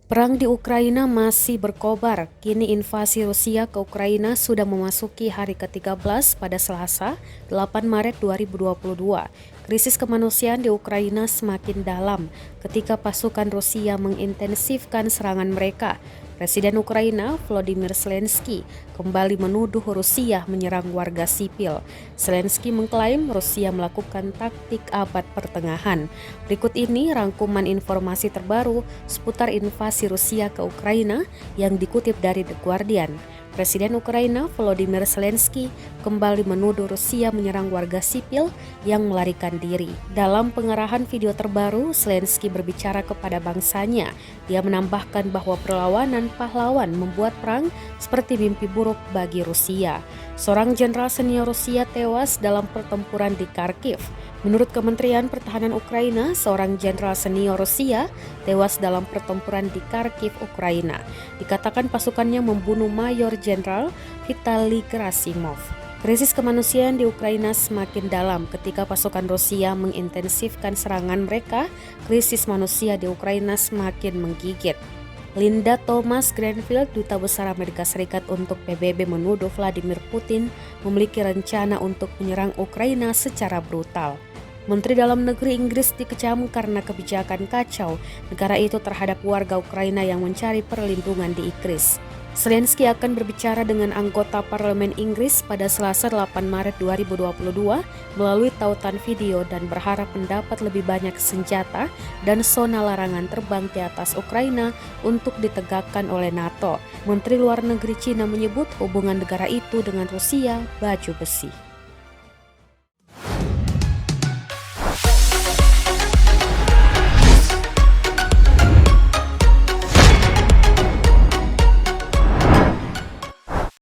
Perang di Ukraina masih berkobar. Kini invasi Rusia ke Ukraina sudah memasuki hari ke-13 pada Selasa, 8 Maret 2022. Krisis kemanusiaan di Ukraina semakin dalam ketika pasukan Rusia mengintensifkan serangan mereka. Presiden Ukraina, Volodymyr Zelensky, kembali menuduh Rusia menyerang warga sipil. Zelensky mengklaim Rusia melakukan taktik abad pertengahan. Berikut ini rangkuman informasi terbaru seputar invasi Rusia ke Ukraina yang dikutip dari The Guardian. Presiden Ukraina Volodymyr Zelensky kembali menuduh Rusia menyerang warga sipil yang melarikan diri. Dalam pengarahan video terbaru, Zelensky berbicara kepada bangsanya. Dia menambahkan bahwa perlawanan pahlawan membuat perang seperti mimpi buruk bagi Rusia. Seorang jenderal senior Rusia tewas dalam pertempuran di Kharkiv. Menurut Kementerian Pertahanan Ukraina, seorang jenderal senior Rusia tewas dalam pertempuran di Kharkiv, Ukraina. Dikatakan pasukannya membunuh Mayor Jenderal Vitaly Gerasimov. Krisis kemanusiaan di Ukraina semakin dalam ketika pasukan Rusia mengintensifkan serangan mereka. Krisis manusia di Ukraina semakin menggigit. Linda Thomas Greenfield, Duta Besar Amerika Serikat untuk PBB, menuduh Vladimir Putin memiliki rencana untuk menyerang Ukraina secara brutal. Menteri Dalam Negeri Inggris dikecam karena kebijakan kacau negara itu terhadap warga Ukraina yang mencari perlindungan di Inggris. Zelensky akan berbicara dengan anggota Parlemen Inggris pada Selasa 8 Maret 2022 melalui tautan video dan berharap mendapat lebih banyak senjata dan zona larangan terbang di atas Ukraina untuk ditegakkan oleh NATO. Menteri Luar Negeri Cina menyebut hubungan negara itu dengan Rusia baju besi.